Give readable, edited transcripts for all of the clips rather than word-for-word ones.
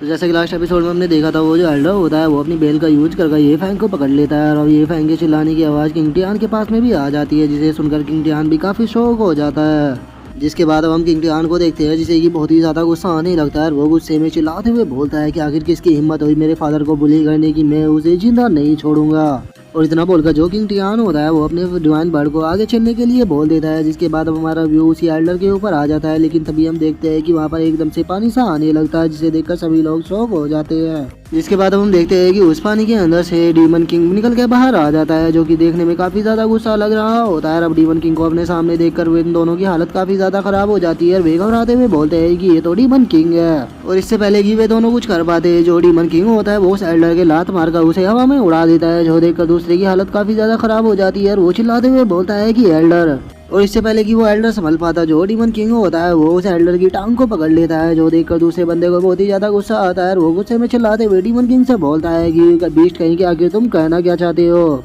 तो जैसे कि लास्ट एपिसोड में हमने देखा था, वो जो एल्डर होता है वो अपनी बेल का यूज करके ये फैंग को पकड़ लेता है और ये फैंग के चिल्लाने की आवाज़ किंग टियान के पास में भी आ जाती है, जिसे सुनकर किंग टियान भी काफ़ी शौक हो जाता है। जिसके बाद अब हम किंग टियान को देखते हैं, जिसे कि बहुत ही ज़्यादा गुस्सा आने लगता है। वो गुस्से में चिल्लाते हुए बोलता है कि आखिर किसकी हिम्मत हुई मेरे फादर को बुली करने की, मैं उसे जिंदा नहीं छोड़ूंगा। और इतना बोलकर जो किंग टियान होता है वो अपने डिवाइन बर्ड को आगे चलने के लिए बोल देता है। जिसके बाद अब हमारा व्यू उसी एल्डर के ऊपर आ जाता है, लेकिन तभी हम देखते हैं कि वहाँ पर एकदम से पानी सा आने लगता है, जिसे देखकर सभी लोग शॉक हो जाते हैं। जिसके बाद हम देखते हैं कि उस पानी के अंदर से डीमन किंग निकल के बाहर आ जाता है, जो कि देखने में काफी ज्यादा गुस्सा लग रहा होता है। अब डीमन किंग को अपने सामने देखकर इन दोनों की हालत काफी ज्यादा खराब हो जाती है। वे घबराते हुए बोलते हैं कि ये तो डीमन किंग है। और इससे पहले कि वे दोनों कुछ कर पाते हैं, जो डीमन किंग होता है वो उस एल्डर के लात मारकर उसे हवा में उड़ा देता है, जो देखकर दूसरे की हालत काफी ज्यादा खराब हो जाती है। और वो चिल्लाते हुए बोलता है कि एल्डर। और इससे पहले कि वो एल्डर संभल पाता, जो डीमन किंग होता है वो उस एल्डर की टांग को पकड़ लेता है, जो देखकर दूसरे बंदे को बहुत ही ज्यादा गुस्सा आता है। और वो गुस्से में चिल्लाते हुए डीमन किंग से बोलता है कि बीस्ट कहीं के आखिर तुम कहना क्या चाहते हो।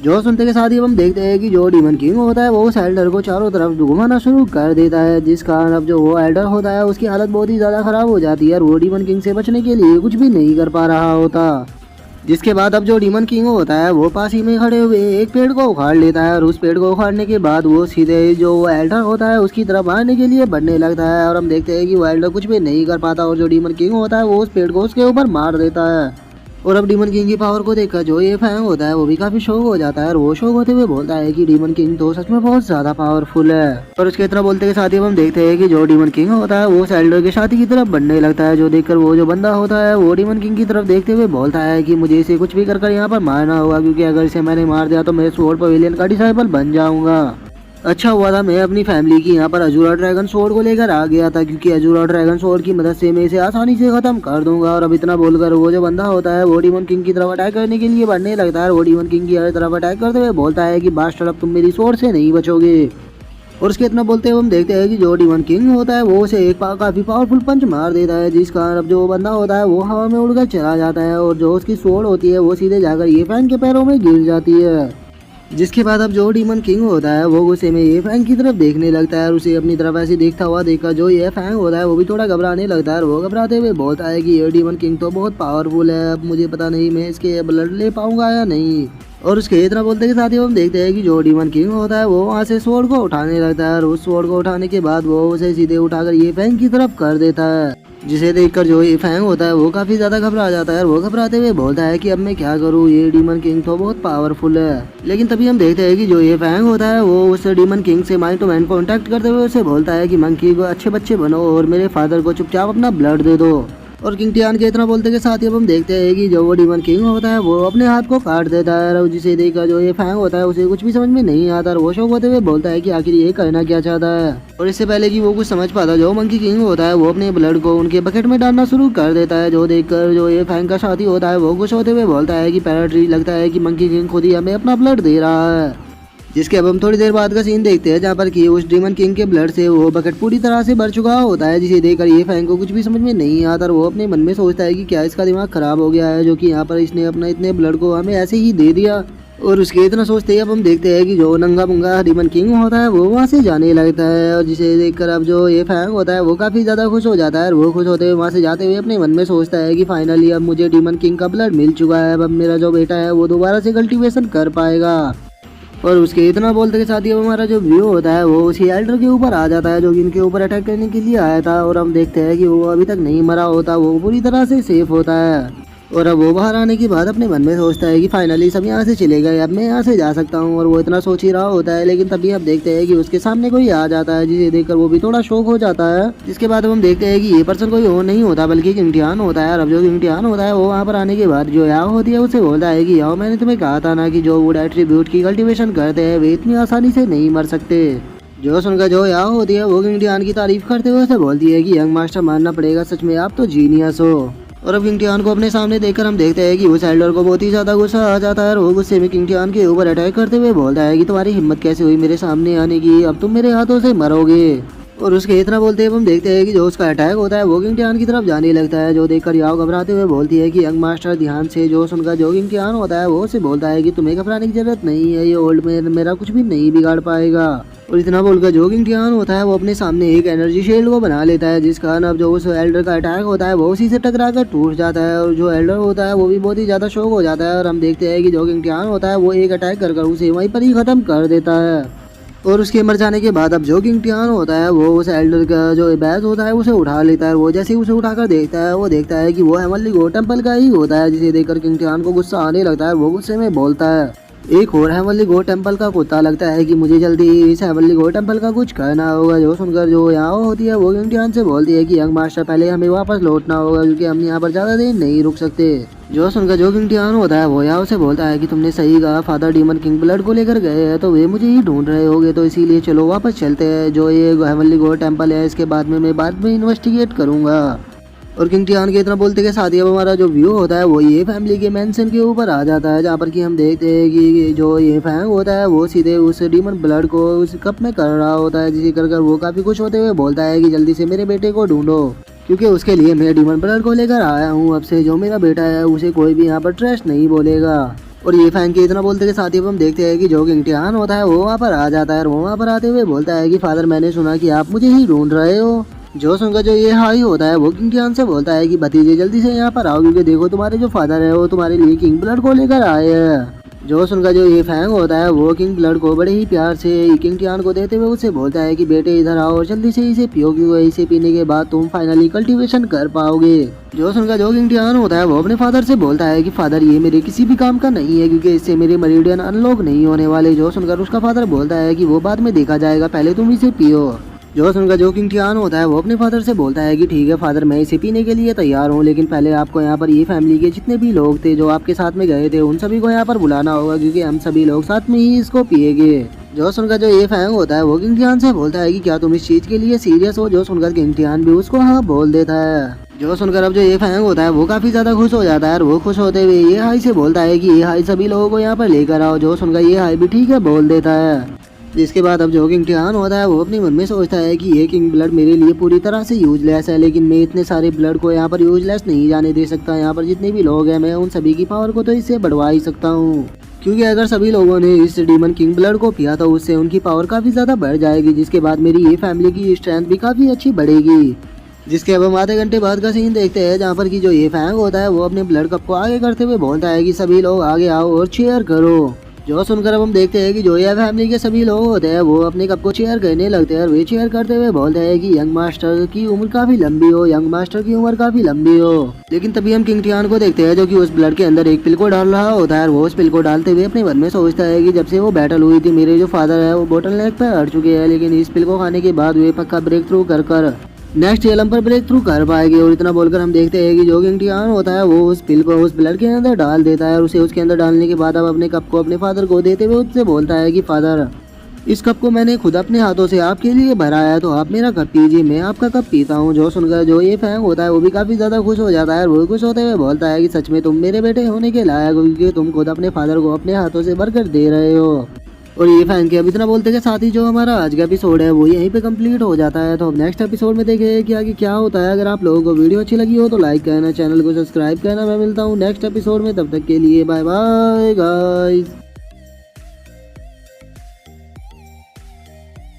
जो सुनते के साथ ही हम देखते हैं कि जो डीमन किंग होता है वो उस एल्डर को चारों तरफ घुमाना शुरू कर देता है, जिस कारण अब जो वो एल्डर होता है उसकी हालत बहुत ही ज्यादा खराब हो जाती है और वो डीमन किंग से बचने के लिए कुछ भी नहीं कर पा रहा होता। जिसके बाद अब जो डीमन किंग होता है वो पास ही में खड़े हुए एक पेड़ को उखाड़ लेता है, और उस पेड़ को उखाड़ने के बाद वो सीधे जो वो एल्डर होता है उसकी तरफ मारने के लिए बढ़ने लगता है। और हम देखते हैं कि वो एल्डर कुछ भी नहीं कर पाता, और जो डीमन किंग होता है वो उस पेड़ को उसके ऊपर मार देता है। और अब डीमन किंग की पावर को देखकर जो ये फैंग होता है वो भी काफी शौक हो जाता है, और वो शौक होते हुए बोलता है कि डीमन किंग तो सच में बहुत ज्यादा पावरफुल है। और उसके इतना बोलते के साथ ही हम देखते हैं कि जो डीमन किंग होता है वो एल्डर के साथी की तरफ बढ़ने लगता है, जो देखकर वो जो बंदा होता है वो डीमन किंग की तरफ देखते हुए बोलता है कि मुझे इसे कुछ भी कर यहाँ पर मारना होगा, क्योंकि अगर इसे मैंने मार दिया तो मैं स्वॉर्ड पवेलियन का डिसाइबल बन जाऊंगा। अच्छा हुआ था मैं अपनी फैमिली की यहाँ पर अजूरा ड्रैगन स्वॉर्ड को लेकर आ गया था, क्योंकि अजूरा ड्रैगन स्वॉर्ड की मदद से मैं इसे आसानी से खत्म कर दूंगा। और अब इतना बोलकर वो जो बंदा होता है वो डीमन किंग की तरफ अटैक करने के लिए बढ़ने लगता है। वो डीमन किंग की तरफ अटैक करते हुए बोलता है कि बास्टर्ड अब तुम मेरी स्वॉर्ड से नहीं बचोगे। और उसके इतना बोलते हुए हम देखते हैं कि जो डीमन किंग होता है वो उसे एक काफी पावरफुल पंच मार देता है, जिस कारण अब जो बंदा होता है वो हवा में उड़कर चला जाता है, और जो उसकी स्वॉर्ड होती है वो सीधे जाकर ये फैंग के पैरों में गिर जाती है। जिसके बाद अब जो डीमन किंग होता है वो गुस्से में ये फैंग की तरफ देखने लगता है, और उसे अपनी तरफ ऐसे देखता हुआ देखकर जो ये फैंग होता है वो भी थोड़ा घबराने लगता है। और वो घबराते हुए बोलता है कि ये डीमन किंग तो बहुत पावरफुल है, अब मुझे पता नहीं मैं इसके ब्लड ले पाऊंगा या नहीं। और उसके इतना बोलते के साथ ही हम देखते हैं कि जो डीमन किंग होता है वो वहाँ से स्वॉर्ड को उठाने लगता है, और उस स्वॉर्ड को उठाने के बाद वो उसे सीधे उठाकर ये फैंग की तरफ कर देता है, जिसे देखकर जो ये फैंग होता है वो काफी ज्यादा घबरा जाता है। और वो घबराते हुए बोलता है कि अब मैं क्या करूँ, ये डीमन किंग तो बहुत पावरफुल है। लेकिन तभी हम देखते हैं कि जो ये फैंग होता है वो उस डीमन किंग से माइंड टू माइंड कॉन्टैक्ट करते हुए उसे बोलता है कि मंकी को अच्छे बच्चे बनो और मेरे फादर को चुपचाप अपना ब्लड दे दो। और किंग टियान के इतना बोलते के साथ ही अब हम देखते हैं कि जो वो डीमन किंग होता है वो अपने हाथ को काट देता है, और जिसे देखकर जो ये फैंग होता है उसे कुछ भी समझ में नहीं आता, और वो शौक होते हुए बोलता है कि आखिर ये करना क्या चाहता है। और इससे पहले कि वो कुछ समझ पाता, जो मंकी किंग होता है वो अपने ब्लड को उनके बकेट में डालना शुरू कर देता है, जो देखकर जो ये फैंग का साथी होता है वो खुश होते हुए बोलता है कि पैराट्री लगता है कि मंकी किंग खुद ही हमें अपना ब्लड दे रहा है। जिसके अब हम थोड़ी देर बाद का सीन देखते हैं, जहाँ पर कि उस डीमन किंग के ब्लड से वो बकेट पूरी तरह से भर चुका होता है, जिसे देखकर ये फैंग को कुछ भी समझ में नहीं आता, और वो अपने मन में सोचता है कि क्या इसका दिमाग खराब हो गया है, जो कि यहाँ पर इसने अपना इतने ब्लड को हमें ऐसे ही दे दिया। और उसके इतना सोचते ही अब हम देखते हैं कि जो नंगा पुंगा डीमन किंग होता है वो वहाँ से जाने लगता है, और जिसे देखकर अब जो ये फैंग होता है वो काफी ज्यादा खुश हो जाता है। और वो खुश होते हुए वहाँ से जाते हुए अपने मन में सोचता है कि फाइनली अब मुझे डीमन किंग का ब्लड मिल चुका है, अब मेरा जो बेटा है वो दोबारा से कल्टीवेशन कर पाएगा। और उसके इतना बोलते के साथ ही हमारा जो व्यू होता है वो उसी एल्डर के ऊपर आ जाता है, जो कि इनके ऊपर अटैक करने के लिए आया था। और हम देखते हैं कि वो अभी तक नहीं मरा होता, वो पूरी तरह से सेफ होता है। और अब वो बाहर आने के बाद अपने मन में सोचता है कि फाइनली सब यहाँ से चले गए, अब मैं यहाँ से जा सकता हूँ। और वो इतना सोच ही रहा होता है, लेकिन तभी अब देखते हैं कि उसके सामने कोई आ जाता है, जिसे देखकर वो भी थोड़ा शौक हो जाता है। जिसके बाद हम देखते हैं कि ये पर्सन कोई और नहीं होता बल्कि किंग टियान होता है। और अब जो किंग टियान होता है वो वहाँ पर आने के बाद जो याओ होती है उसे बोलता है कि याओ मैंने तुम्हें कहा था ना कि जो वुड एट्रीब्यूट की कल्टीवेशन करते हैं वे इतनी आसानी से नहीं मर सकते। जो सुनकर जो याओ होती है वो किंग टियान की तारीफ करते हुए उसे बोलती है कि यंग मास्टर मानना पड़ेगा, सच में आप तो जीनियस हो। और अब किंग टियान को अपने सामने देखकर हम देखते हैं कि उस एल्डर को बहुत ही ज्यादा गुस्सा आ जाता है, और वो गुस्से में किंग टियान के ऊपर अटैक करते हुए बोलता है कि तुम्हारी हिम्मत कैसे हुई मेरे सामने आने की, अब तुम मेरे हाथों से मरोगे। और उसके इतना बोलते हैं हम देखते हैं कि जो उसका अटैक होता है वो किंग टियान की तरफ जाने लगता है, जो देखकर याओ घबराते हुए बोलती है कि यंग मास्टर ध्यान से। जो सुनकर जो किंग टियान होता है वो उसे बोलता है कि तुम्हें घबराने की जरूरत नहीं है, ये ओल्ड मैन मेरा कुछ भी नहीं बिगाड़ पाएगा। और इतना बोलकर जो किंग टियान होता है वो अपने सामने एक एनर्जी शील्ड को बना लेता है, जिस कारण अब जो उस एल्डर का अटैक होता है वो उसी से टकरा कर टूट जाता है। और जो एल्डर होता है वो भी बहुत ही ज्यादा शॉक हो जाता है और हम देखते हैं कि जो किंग टियान होता है वो एक अटैक कर उसे वहीं पर ही खत्म कर देता है। और उसके मर जाने के बाद अब जो किंग टियान होता है वो उस एल्डर का जो बैज होता है उसे उठा लेता है। वो जैसे ही उसे उठाकर देखता है वो देखता है कि वो हेवनली गॉड टेंपल का ही होता है, जिसे देखकर किंग टियान को गुस्सा आने लगता है। वो गुस्से में बोलता है, एक और हेवनली गॉड टेंपल का कुत्ता लगता है कि मुझे जल्दी इस हेवनली गॉड टेंपल का कुछ करना होगा। जो सुनकर जो यहाँ होती है वो किंग टियान से बोलती है कि यंग मास्टर पहले हमें वापस लौटना होगा, क्योंकि हम यहाँ पर ज्यादा देर नहीं रुक सकते। जो सुनकर जो किंग टियान होता है वो यहाँ से बोलता है कि तुमने सही कहा, फादर डीमन किंग ब्लड को लेकर गए हैं तो वे मुझे ही ढूंढ रहे होंगे, तो इसीलिए चलो वापस चलते हैं। जो ये हेवनली गॉड टेंपल है इसके बाद में मैं बाद में इन्वेस्टिगेट करूंगा। और किंग टियान के इतना बोलते के साथ ही अब हमारा जो व्यू होता है वो ये फैमिली के मेंशन के ऊपर आ जाता है, जहाँ पर कि हम देखते हैं कि जो ये फैंग होता है वो सीधे उस डीमन ब्लड को उस कप में कर रहा होता है, जिसे कर वो काफी खुश होते हुए बोलता है कि जल्दी से मेरे बेटे को ढूंढो, क्योंकि उसके लिए मैं डीमन ब्लड को लेकर आया हूँ। अब से जो मेरा बेटा है उसे कोई भी यहाँ पर ट्रस्ट नहीं बोलेगा। और ये फैन के इतना बोलते के साथ ही हम देखते हैं कि जो किंग टियान होता है वो वहाँ पर आ जाता है और वो वहाँ पर आते हुए बोलता है कि फादर मैंने सुना कि आप मुझे ही ढूंढ रहे हो। जो सुनकर जो ये हाई होता है वो किंग टियान से बोलता है कि भतीजे जल्दी से यहाँ पर आओ, क्योंकि देखो तुम्हारे जो फादर है वो तुम्हारे लिए किंग ब्लड को लेकर आए हैं। जो सुनकर जो ये फैंग होता है वो किंग ब्लड को बड़े ही प्यार से किंग टियान को देते हुए उससे बोलता है कि बेटे इधर आओ और जल्दी से इसे पियो, क्योंकि इसे पीने के बाद तुम फाइनली कल्टीवेशन कर पाओगे। जो सुनकर जो किंग टियान होता है वो अपने फादर से बोलता है कि फादर ये मेरे किसी भी काम का नहीं है, क्योंकि इससे मेरे मरीडियन अनलॉक नहीं होने वाले। जो सुनकर उसका फादर बोलता है कि वो बाद में देखा जाएगा, पहले तुम इसे पियो। जो सुनकर जो किंग टियान होता है वो अपने फादर से बोलता है कि ठीक है फादर, मैं इसे पीने के लिए तैयार हूँ, लेकिन पहले आपको यहाँ पर ये फैमिली के जितने भी लोग थे जो आपके साथ में गए थे उन सभी को यहाँ पर बुलाना होगा, क्योंकि हम सभी लोग साथ में ही इसको पिएंगे। जो सुनकर जो ये फैंग होता है वो किंग टियान से बोलता है कि क्या तुम इस चीज के लिए सीरियस हो। जो सुनकर किंग टियान भी उसको हाँ बोल देता है। जो सुनकर अब जो ये फैंग होता है वो काफी ज्यादा खुश हो जाता है और वो खुश होते हुए ये हाई से बोलता है कि ये हाई सभी लोगों को यहाँ पर लेकर आओ। जो सुनकर ये हाई भी ठीक है बोल देता है। जिसके बाद अब जो किंग टियान होता है वो अपने मन में सोचता है कि ये किंग ब्लड मेरे लिए पूरी तरह से यूजलेस है, लेकिन मैं इतने सारे ब्लड को यहाँ पर यूजलेस नहीं जाने दे सकता। यहाँ पर जितने भी लोग हैं मैं उन सभी की पावर को तो इससे बढ़वा ही सकता हूँ, क्योंकि अगर सभी लोगों ने इस डीमन किंग ब्लड को पिया तो उससे उनकी पावर काफी ज्यादा बढ़ जाएगी, जिसके बाद मेरी ये फैमिली की स्ट्रेंथ भी काफी अच्छी बढ़ेगी। जिसके अब हम आधे घंटे बाद का सीन देखते हैं, जहाँ पर कि जो ये फैंग होता है वो अपने ब्लड कप को आगे करते हुए बोलता है कि सभी लोग आगे आओ और चीयर करो। जो सुनकर अब हम देखते हैं कि जो ये फैमिली के सभी लोग होते हैं वो अपने कप को चेयर करने लगते हैं और वे चेयर करते हुए बोलते हैं कि यंग मास्टर की उम्र काफी लंबी हो, यंग मास्टर की उम्र काफी लंबी हो। लेकिन तभी हम किंग टियान को देखते हैं जो कि उस ब्लड के अंदर एक पिल को डाल रहा होता है और वो उस पिल को डालते हुए अपने मन में सोचता है कि जब से वो बैटल हुई थी मेरे जो फादर है वो बोटल नेक पे हट चुके हैं, लेकिन इस पिल को खाने के बाद वे पक्का ब्रेक थ्रू कर नेक्स्ट एलम पर ब्रेक थ्रू कर पाएंगे। और इतना बोलकर हम देखते हैं कि जो किंग टियान होता है वो उस पिल को उस ब्लड के अंदर डाल देता है और उसे उसके अंदर डालने के बाद अब अपने कप को अपने फादर को देते हुए उससे बोलता है कि फादर, इस कप को मैंने खुद अपने हाथों से आपके लिए भराया है, तो आप मेरा कप पीजिए, मैं आपका कप पीता हूँ। जो सुनकर जो ये फैंग होता है वो भी काफी ज्यादा खुश हो जाता है और वो खुश होते हुए बोलता है कि सच में तुम मेरे बेटे होने के लायक हो, क्योंकि तुम खुद अपने फादर को अपने हाथों से भरकर दे रहे हो। और ये फैन के अब इतना बोलते के साथ ही जो हमारा आज का एपिसोड है वो यहीं पे कंप्लीट हो जाता है। तो अब नेक्स्ट एपिसोड में देखेंगे कि आगे क्या होता है। अगर आप लोगों को वीडियो अच्छी लगी हो तो लाइक करना, चैनल को सब्सक्राइब करना। मैं मिलता हूँ नेक्स्ट एपिसोड में, तब तक के लिए बाय बाय गाइस।